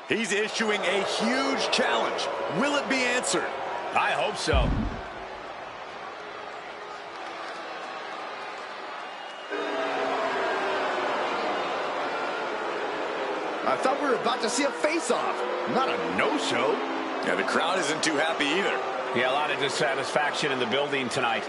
He's issuing a huge challenge. Will it be answered? I hope so. I thought we were about to see a face-off, not a no-show. Yeah, the crowd isn't too happy either. Yeah, a lot of dissatisfaction in the building tonight.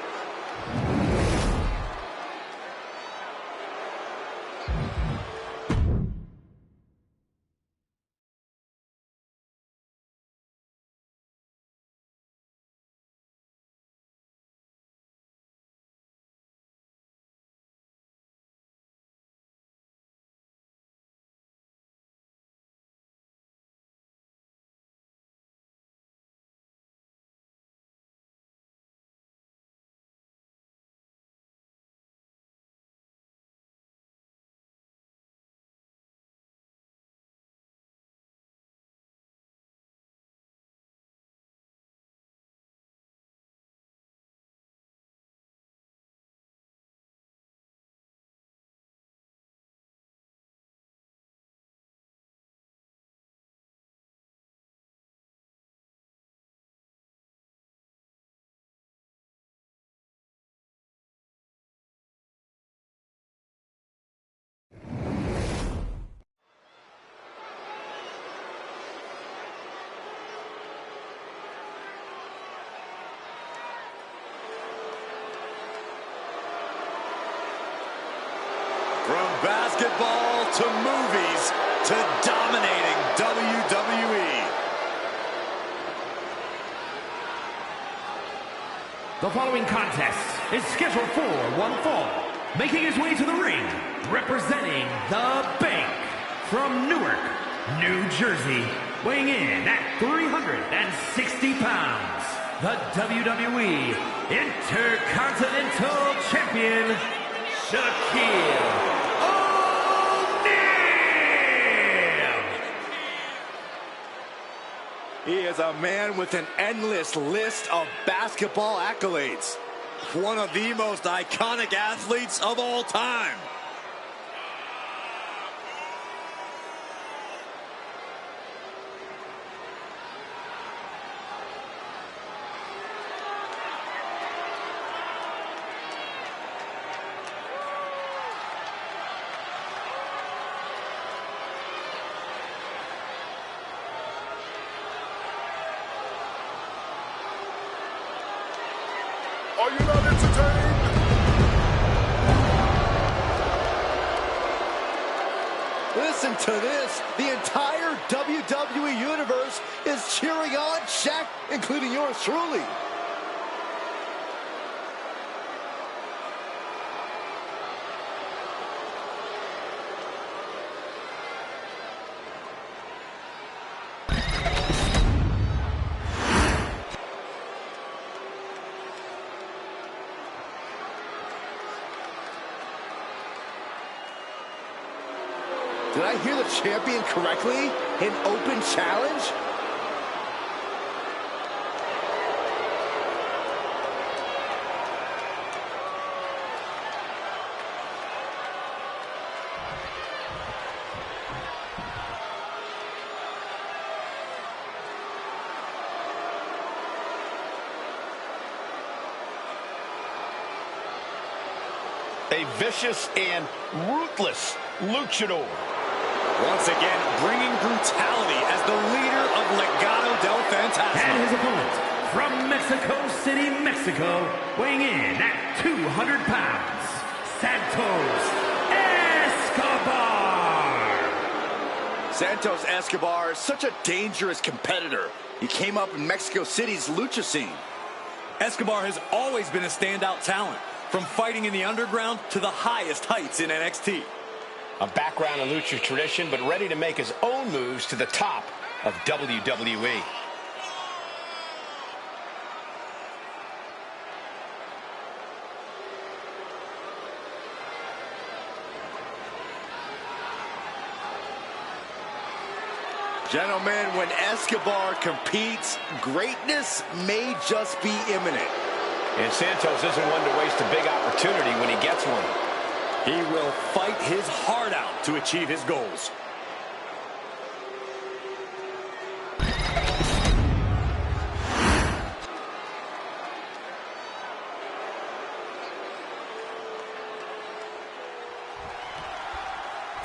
From basketball to movies to dominating WWE. The following contest is scheduled for one fall. Making his way to the ring, representing the Bank from Newark, New Jersey, weighing in at 360 pounds, the WWE Intercontinental Champion, Shaquille O'Neal! He is a man with an endless list of basketball accolades. One of the most iconic athletes of all time. Are you not entertained? Listen to this. The entire WWE Universe is cheering on Shaq, including yours truly. Did I hear the champion correctly? An open challenge? A vicious and ruthless luchador. Once again, bringing brutality as the leader of Legado del Fantasma. And his opponent, from Mexico City, Mexico, weighing in at 200 pounds, Santos Escobar! Santos Escobar is such a dangerous competitor. He came up in Mexico City's lucha scene. Escobar has always been a standout talent, from fighting in the underground to the highest heights in NXT. A background in lucha tradition, but ready to make his own moves to the top of WWE. Gentlemen, when Escobar competes, greatness may just be imminent. And Santos isn't one to waste a big opportunity when he gets one. He will fight his heart out to achieve his goals.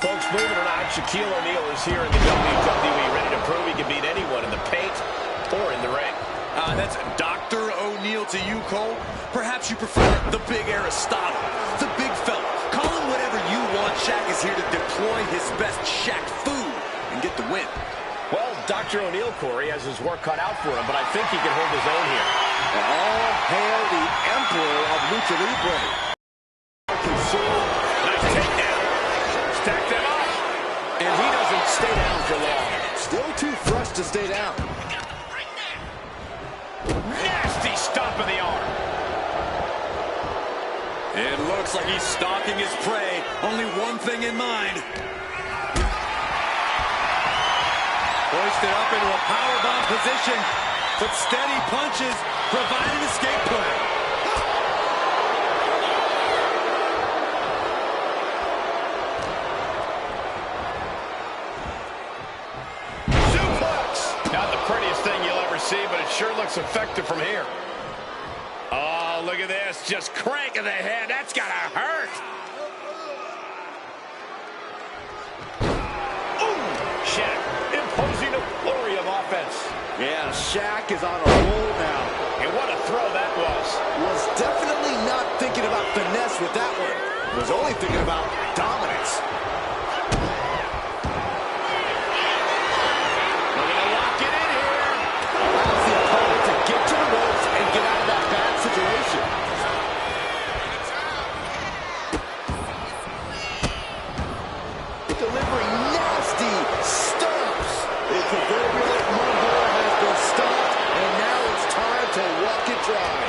Folks, moving around, Shaquille O'Neal is here in the WWE, ready to prove he can beat anyone in the paint or in the ring. That's Dr. O'Neal to you, Cole. Perhaps you prefer the big Aristotle, the big fella. Call him whatever you want. Shaq is here to deploy his best Shaq food and get the win. Well, Dr. O'Neal, Corey, has his work cut out for him, but I think he can hold his own here. All hail the Emperor of Lucha Libre. Nice takedown. Stack them up. And he doesn't stay down for long. Still too fresh to stay down. Nasty stomp of the arm. It looks like he's stalking his prey. Only one thing in mind. Hoisted up into a powerbomb position, but steady punches provide an escape plan. Suplex! Not the prettiest thing you'll ever see, but it sure looks effective from here. Oh, look at this. Just cranking the head. That's gotta hurt. Shaq imposing a flurry of offense. Yeah, Shaq is on a roll now. And what a throw that was. Was definitely not thinking about finesse with that one. Was only thinking about dominance. Looking to lock it in here. Allows the opponent to get to the ropes and get out of that bad situation. Delivering nasty stomps. The proverbial mudhole has been stopped, and now it's time to walk it dry.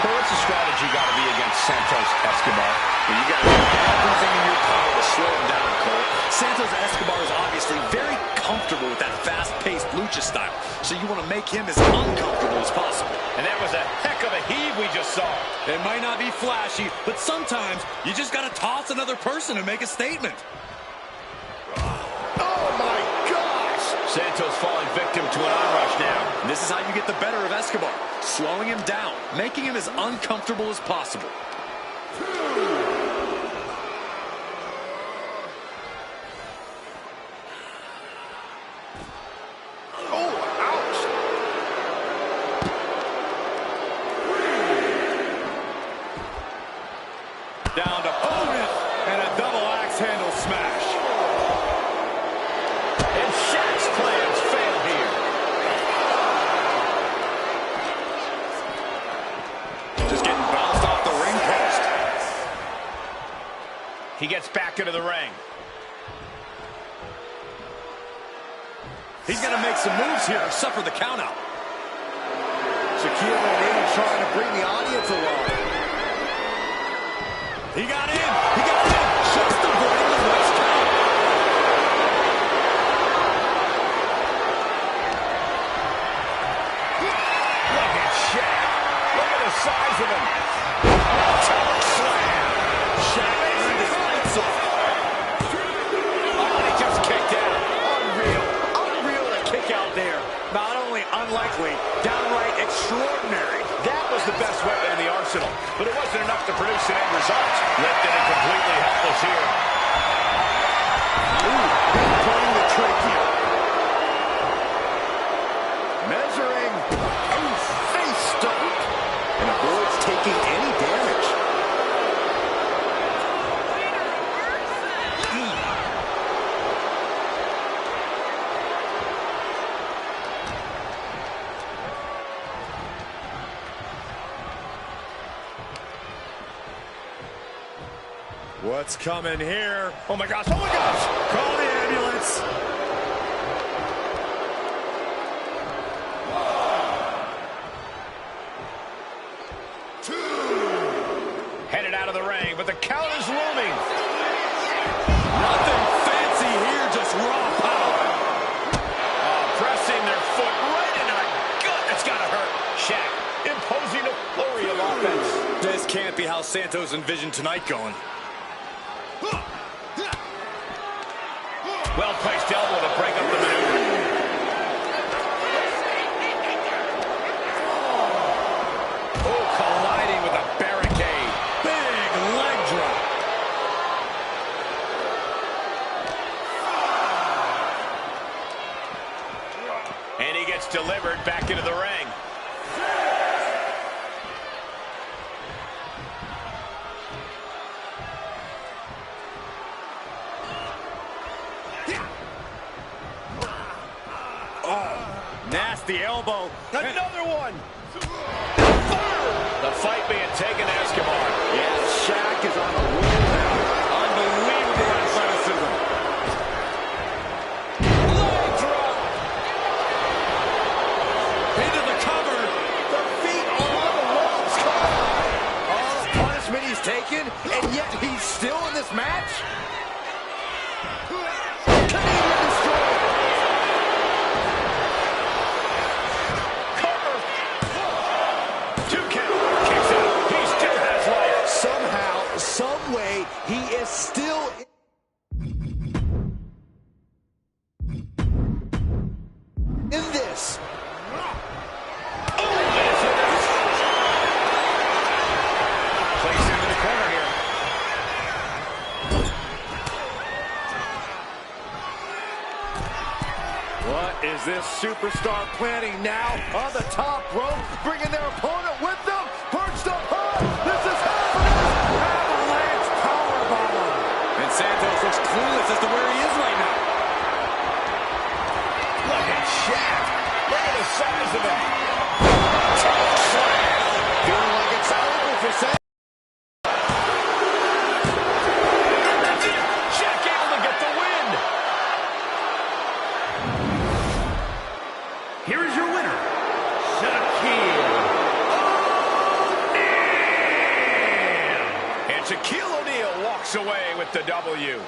Well, what's the strategy got to be against Santos Escobar? Well, you got to do everything in your power to slow him down, Cole. Santos Escobar is obviously very comfortable with that fast-paced lucha style, so you want to make him as uncomfortable as possible. And that was a heck of a heave we just saw. It might not be flashy, but sometimes you just got to toss another person to make a statement. Oh, my gosh! Santos falling victim to an arm rush now. And this is how you get the better of Escobar. Slowing him down, making him as uncomfortable as possible. Down to opponent and a double axe handle smash. And Shaq's plans fail here. Just getting bounced off the ring post. He gets back into the ring. He's going to make some moves here, suffer the countout. Shaquille O'Neal trying to bring the audience along. He got in. He got in. Just avoiding the West count. Look at Shaq. Look at the size of him. Choke slam. Shaq earned his lights off. Oh, he just kicked out. Unreal. Unreal to kick out there. Not only unlikely, downright extraordinary. That was the best weapon in the arsenal, but it wasn't enough to produce an end result. Lifted and completely helpless here. Ooh, playing the trachea. Measuring. Ooh, face stomp. And avoids taking any damage. What's coming here? Oh my gosh, oh my gosh! Call the ambulance. Headed out of the ring, but the count is looming. Nothing fancy here, just raw power. Pressing their foot right into the gut. That's gotta hurt. Shaq imposing a flurry of offense. This can't be how Santos envisioned tonight going. Well-placed elbow to break up the maneuver. Oh, colliding with a barricade. Big leg drop. lost the elbow. Another one. The fight being taken to Escobar. Yeah, Shaq is on a roll now. Unbelievable athleticism. Leg drop. Into the cover. The feet are on the ropes. Come on. All the punishment he's taken, and yet he's still in this match? Canadian destroyer. Cover. 2 count. Kicks out. He still has life. Somehow, some way, he is still in this. Placed into the corner here. What is this superstar planning now on the top rope, bringing their opponent with them, perched up high. This is happening. Avalanche powerbomb. And Santos looks clueless as to where he is right now. Look at Shaq. Look at the size of him. Toe slam. Feeling like it's over for Santos. That's it. Shaq able to get the win. Here is your winner, Shaquille O'Neal. And Shaquille O'Neal walks away with the W.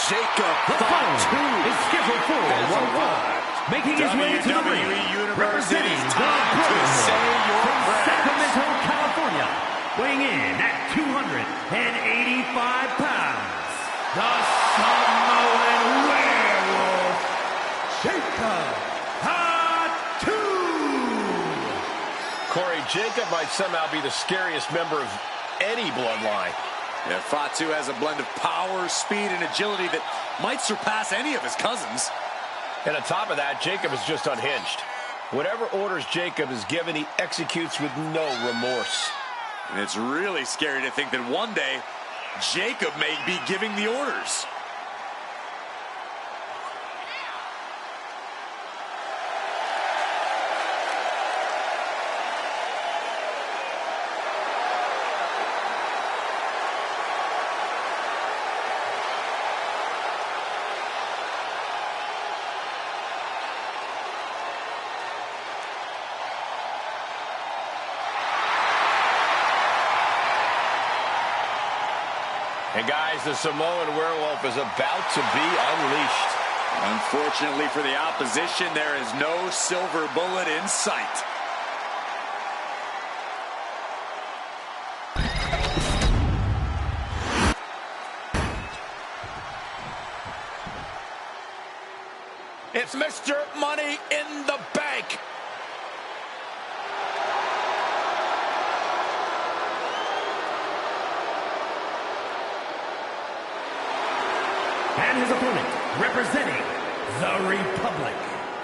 Jacob The following is scheduled for one fall. Making his way to the ring, representing the Brotherhood from Sacramento, California, weighing in at 285 pounds, the Samoan Werewolf, Jacob Fatu. Corey, Jacob might somehow be the scariest member of any bloodline. Yeah, Fatu has a blend of power, speed, and agility that might surpass any of his cousins. And on top of that, Jacob is just unhinged. Whatever orders Jacob is given, he executes with no remorse. And it's really scary to think that one day, Jacob may be giving the orders. And guys, the Samoan Werewolf is about to be unleashed. Unfortunately for the opposition, there is no silver bullet in sight. It's Mr. Money in the Bank. And his opponent, representing the Republic,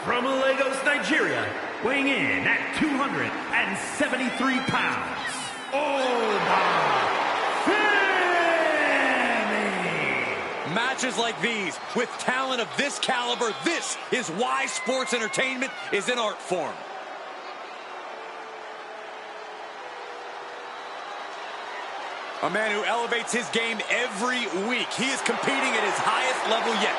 from Lagos, Nigeria, weighing in at 273 pounds, Oba Femi. matches like these, with talent of this caliber, this is why sports entertainment is an art form. A man who elevates his game every week. He is competing at his highest level yet.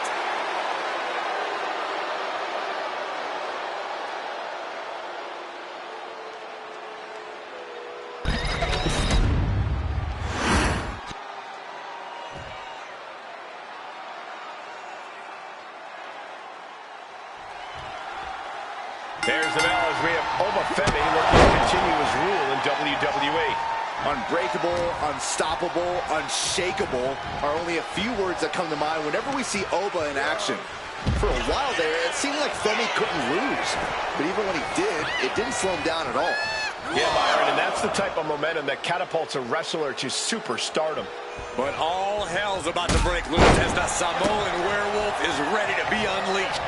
There's the bell as we have Obafemi looking to continue his rule in WWE. Unbreakable, unstoppable, unshakable are only a few words that come to mind whenever we see Oba in action. For a while there, it seemed like Femi couldn't lose. But even when he did, it didn't slow him down at all. Yeah, Byron, and that's the type of momentum that catapults a wrestler to superstardom. But all hell's about to break loose as the Samoan werewolf is ready to be unleashed.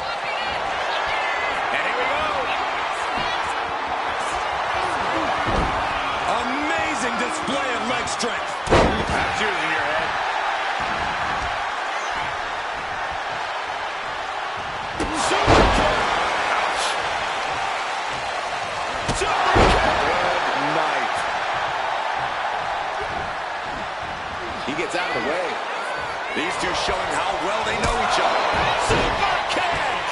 And here we go. Amazing display of leg strength. That's yours in your head. Super kick. Ouch. Super kick. Good night. He gets out of the way. These two showing how well they know each other. Super kick.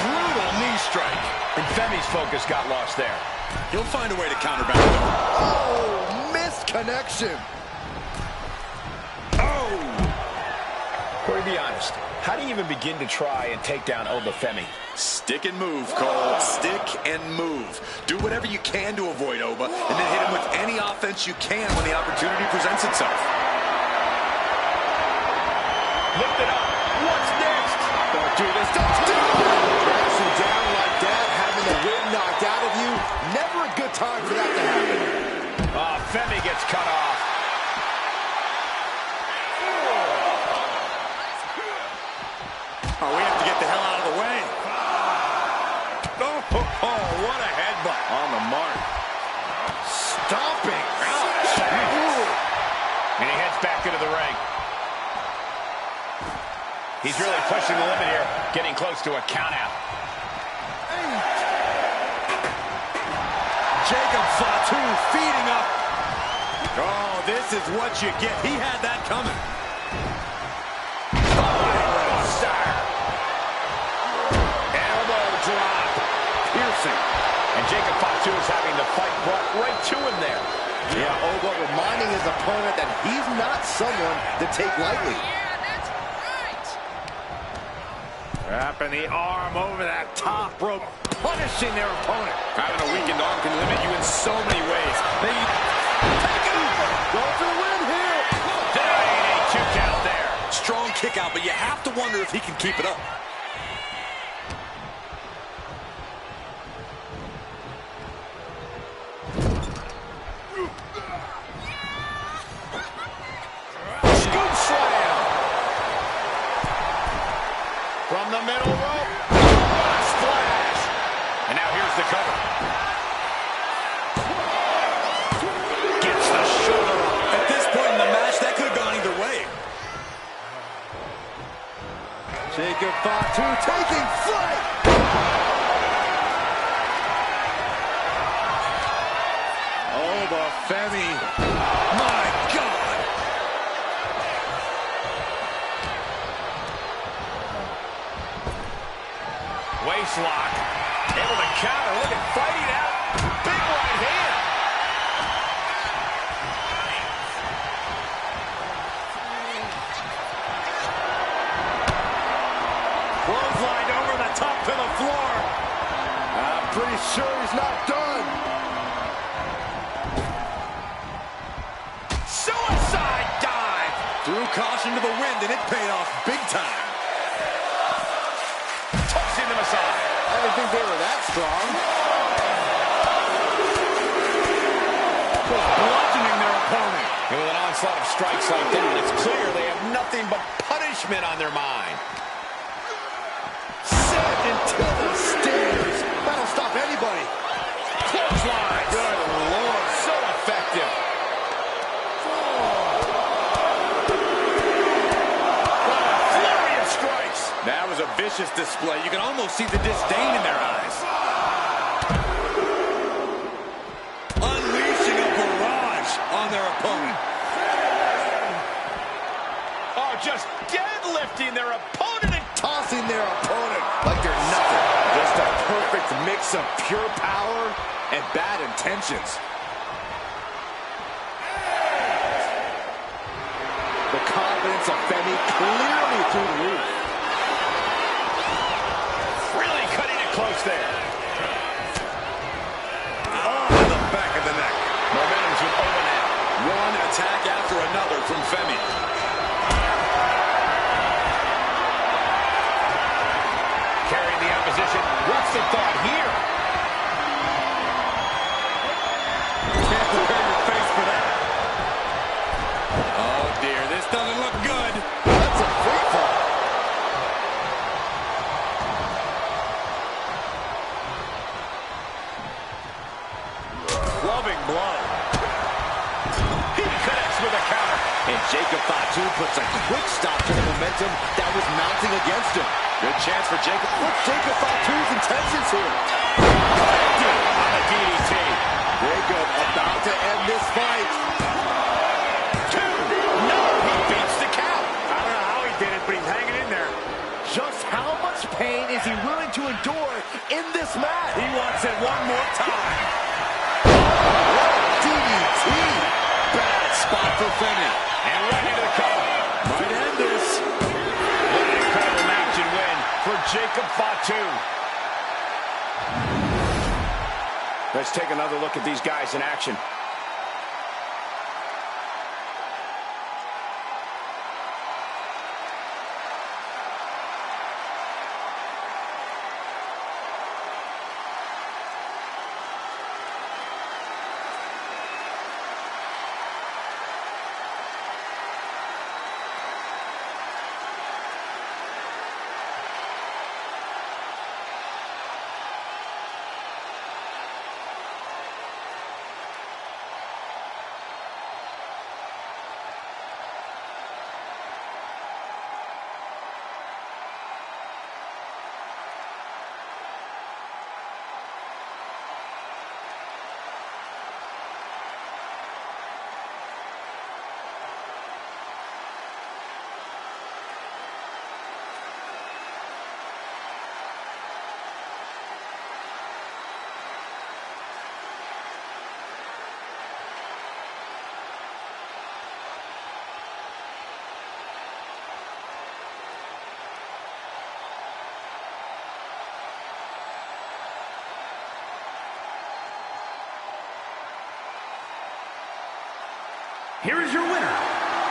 Brutal knee strike. And Femi's focus got lost there. He'll find a way to counter back, though. Oh, missed connection. Corey, be honest. How do you even begin to try and take down Obafemi? Stick and move, Cole. Stick and move. Do whatever you can to avoid Oba, and then hit him with any offense you can when the opportunity presents itself. Lift it up. What's next? Don't do this. Don't do it. Crashing down like that, having the wind knocked out of you. Never a good time for that to happen. Femi gets cut off. Oh, we have to get the hell out of the way. Oh, what a headbutt. On the mark. Stomping. Ouch. And he heads back into the ring. He's really pushing the limit here, getting close to a countout. Jacob Fatu feeding up. Oh, this is what you get. He had that coming. Elbow drop. Piercing. And Jacob Fatu is having the fight brought right to him there. Yeah, Oba reminding his opponent that he's not someone to take lightly. Wrapping the arm over that top rope, punishing their opponent. Having a weakened arm can limit you in so many ways. They take it over. Go for the win here. Denying a 2 count there. Strong kick out, but you have to wonder if he can keep it up. Scoop slam. From the middle rope. Splash. And now here's the cover. Gets the shoulder up. At this point in the match, that could have gone either way. Jacob Fatu taking flight. Obafemi. My God. Waist lock. Able to counter. Look at fighting out. Big right hand. Clothesline over the top to the floor. I'm pretty sure he's not done. Suicide dive. Threw caution to the wind, and it paid off big time. Tossing them aside. I didn't think they were that strong. Just bludgeoning their opponent. And with an onslaught of strikes like that, it's clear they have nothing but punishment on their mind. Sent into the stairs. That'll stop anybody. Clothesline. Good Lord. So effective. What a display. You can almost see the disdain in their eyes. Unleashing a barrage on their opponent. Oh, just deadlifting their opponent and Tossing their opponent like they're nothing. Just a perfect mix of pure power and bad intentions. The confidence of Femi clearly through the roof. really cutting it close there. Oh, to the back of the neck. Momentum's with Oba now. One attack after another from Femi. Carrying the opposition. What's the thought here? Can't prepare your face for that. Oh, dear. This doesn't look good. That's a free fall. Clubbing blow. He connects with a counter. And Jacob Fatu puts a quick stop to the momentum that was mounting against him. Good chance for Jacob. What's Jacob Fatu's intentions here? On a DDT. Jacob about to end this fight. Two. No, he beats the count. I don't know how he did it, but he's hanging in there. Just how much pain is he willing to endure in this match? He wants it one more time. What a DDT! Bad spot for Femi. And right into the cover. Might end this. What an incredible match and win for Jacob Fatu. Let's take another look at these guys in action. Here is your winner,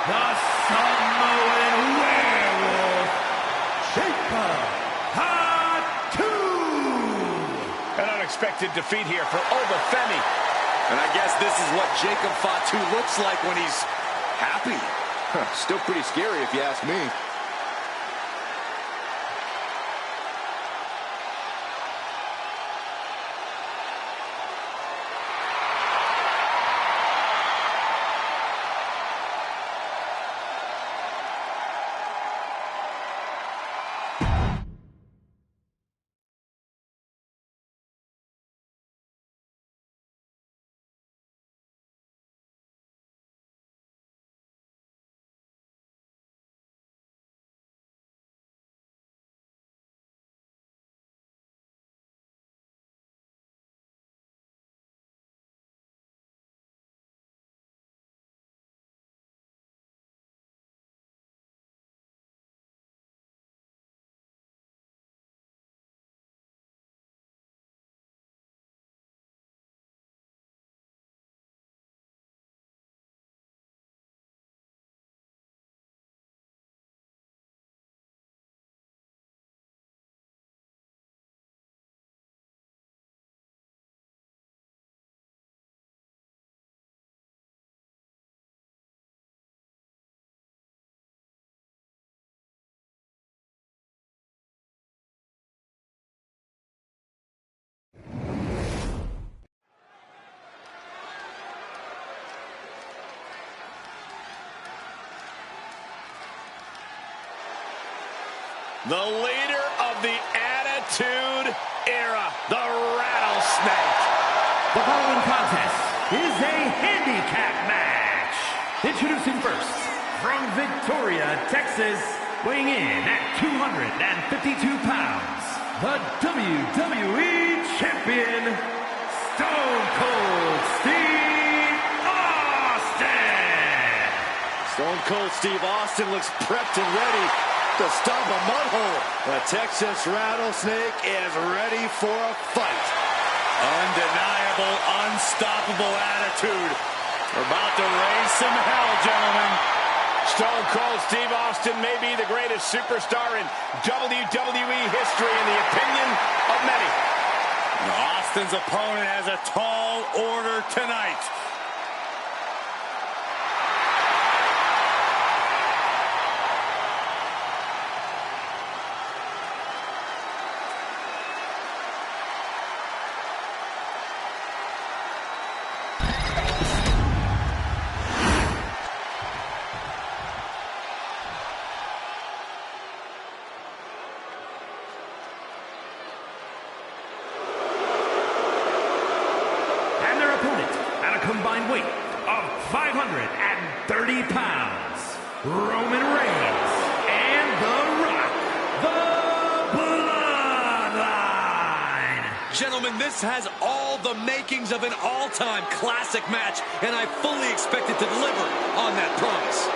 the Samoan Werewolf, Jacob Fatu. An unexpected defeat here for Oba Femi. And I guess this is what Jacob Fatu looks like when he's happy. Still pretty scary if you ask me. The leader of the The following contest is a handicap match. Introducing first, from Victoria, Texas, weighing in at 252 pounds, the WWE Champion, Stone Cold Steve Austin. Stone Cold Steve Austin looks prepped and ready to stomp a mud hole. The Texas Rattlesnake is ready for a fight. Undeniable, unstoppable attitude. We're about to raise some hell, gentlemen. Stone Cold Steve Austin may be the greatest superstar in WWE history in the opinion of many. Austin's opponent has a tall order tonight. Combined weight of 530 pounds, Roman Reigns and The Rock, the Bloodline. Gentlemen, this has all the makings of an all-time classic match, and I fully expect it to deliver on that promise.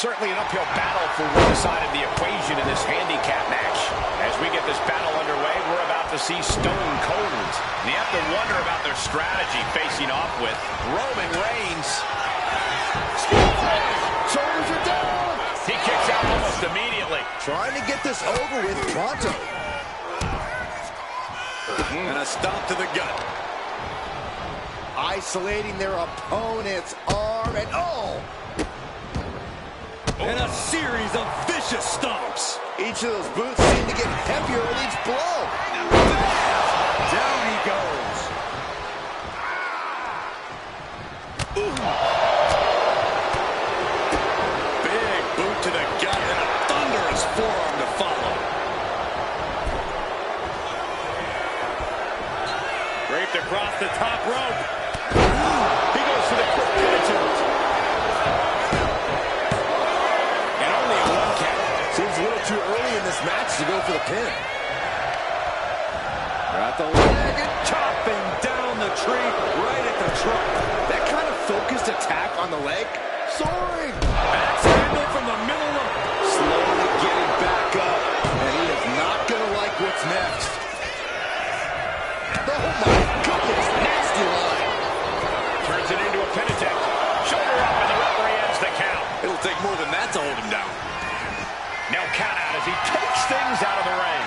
Certainly an uphill battle for one side of the equation in this handicap match. As we get this battle underway, we're about to see Stone Cold. And you have to wonder about their strategy facing off with Roman Reigns. Shoulders are down. He kicks out almost immediately. Trying to get this over with pronto. And a stomp to the gut. Isolating their opponent's arm and And a series of vicious stomps. each of those boots seem to get heavier with each blow. Down he goes. Big boot to the gut and a thunderous forearm to follow. Draped across the top rope. He goes for the quick penitent. Seems a little too early in this match to go for the pin. At the leg and chopping down the tree right at the trunk. That kind of focused attack on the leg. Soaring. Axe handle from the middle of... Slowly getting back up. And he is not going to like what's next. Oh my goodness. Nasty line. Turns it into a penitent. Shoulder up and the referee ends the count. It'll take more than that to hold him down. No count out as he takes things out of the ring.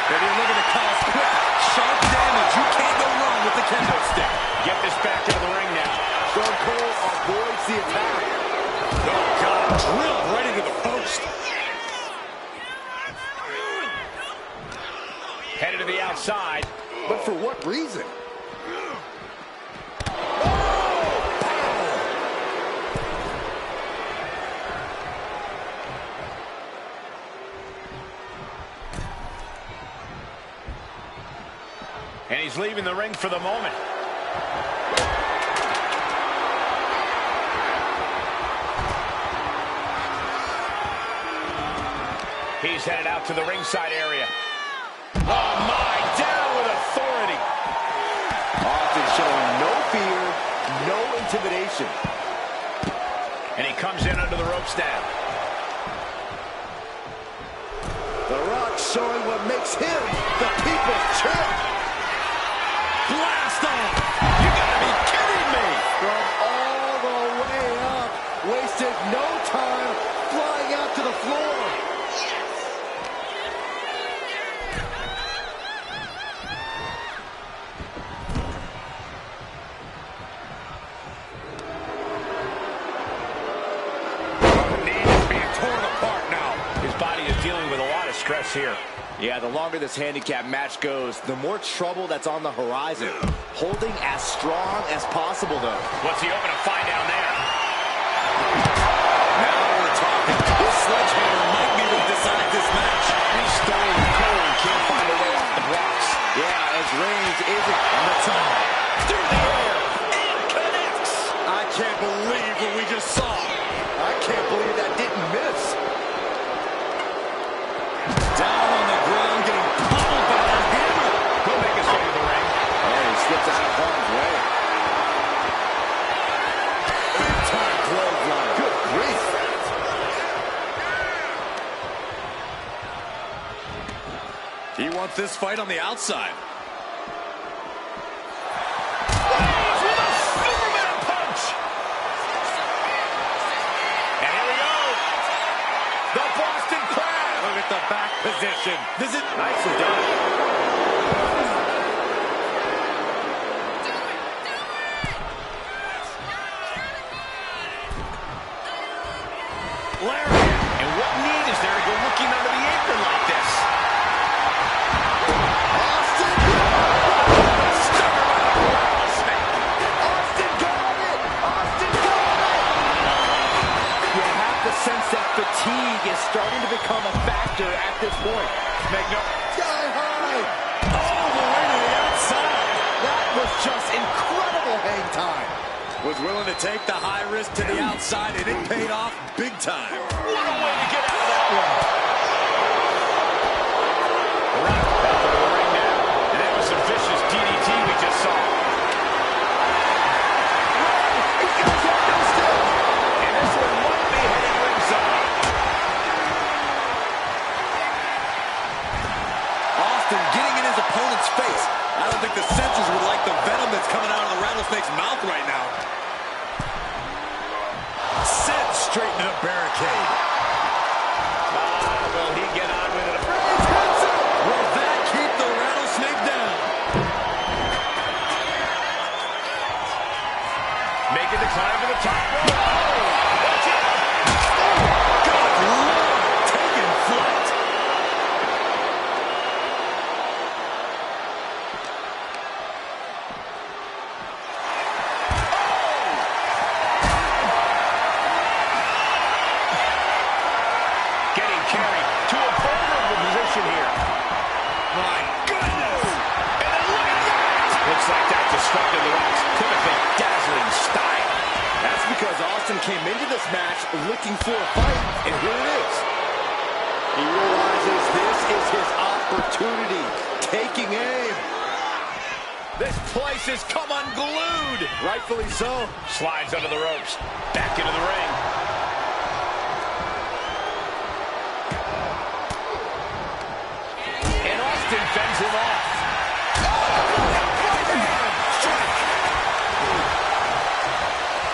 If you're looking to cause quick, sharp damage, you can't go wrong with the kendo stick. Get this back into the ring now. Stone Cold avoids the attack. Oh, God, drilled right into the post. Headed to the outside. But for what reason? And he's leaving the ring for the moment. He's headed out to the ringside area. Oh, my, down with authority. Austin showing no fear, no intimidation. And he comes in under the ropes now. The Rock showing what makes him the people's champ. loss here. Yeah, the longer this handicap match goes, the more trouble that's on the horizon. Holding as strong as possible, though. What's he hoping to find down there? Now we're talking. This sledgehammer might be what decides this match. He's stone cold. Can't find a way off the blocks. Yeah, as Reigns isn't on the top. Through the air. And connects. I can't believe what we just saw. I can't believe that didn't miss. Down on the ground, getting pummeled by that hammer. He'll make his way to the ring. Oh, he slips out of harm's way. Big time clothesline. Good grief. He wants this fight on the outside. Reigns with a Superman punch. And here we go. The Boston Crab. Look at the back position. This is Nicely done. Lariat. And what need is there to go looking under the apron like this? Austin got it! Austin got it! You have to sense that fatigue is starting to become a factor at this point. Make no... Sky high! All the way to the outside. That was just incredible hang time. Was willing to take the high risk to the outside, and it paid off big time. What a way to get out of that one. Rock back into the ring now. And that was some vicious DDT we just saw. And this one might be headed ringside. Austin getting in his opponent's face. I don't think the censors would like the venom that's coming out of the rattlesnake's mouth right now. Sent straight into the barricade. Will he get on with it? Will that keep the rattlesnake down? Making the climb to the top rope. Watch it. Good Lord, taking flight. Getting carried to a vulnerable position here. My goodness. And then look at that. Looks like that disrupted the Rock's typically dazzling style. That's because Austin came into this match looking for a fight, and here it is. He realizes this is his opportunity, taking aim. This place has come unglued. Rightfully so. Slides under the ropes. Back into the ring. And Austin fends him off.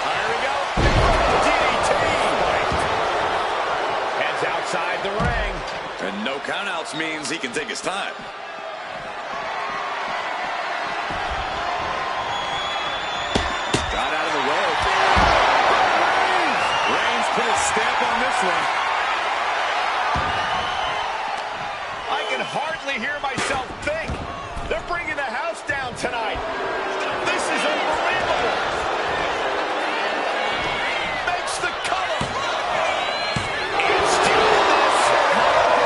Here we go. DDT. Heads outside the ring. And no countouts means he can take his time. Got out of the way. Reigns put his stamp on this one. I can hardly hear myself think. They're bringing the house down tonight. This is unbelievable. Makes the cover. And still this.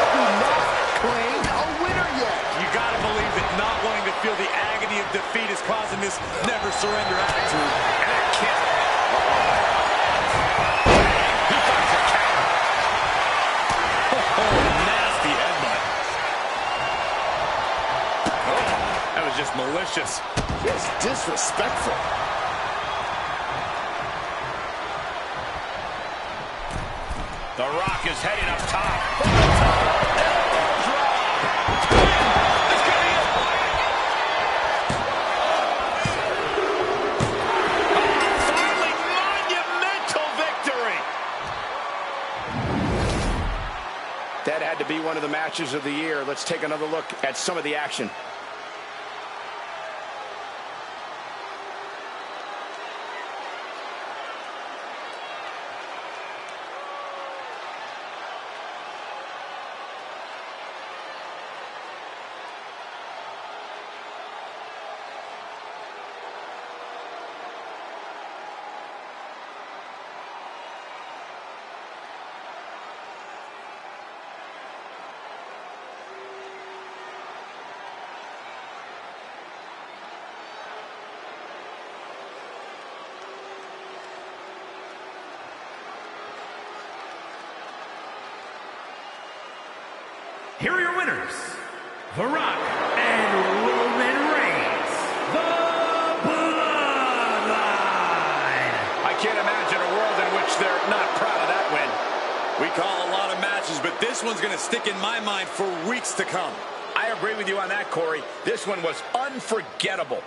Do not claim a winner yet. You got to believe that not wanting to feel the agony of defeat is causing this never surrender attitude. And a kick. He finds a counter. Oh, nasty headbutt. Oh, that was just malicious. Just disrespectful. The Rock is heading up top. From the top. Elbow drop. This could be it. Finally, monumental victory. That had to be one of the matches of the year. Let's take another look at some of the action. here are your winners, The Rock and Roman Reigns, the Bloodline. I can't imagine a world in which they're not proud of that win. We call a lot of matches, but this one's going to stick in my mind for weeks to come. I agree with you on that, Corey. This one was unforgettable.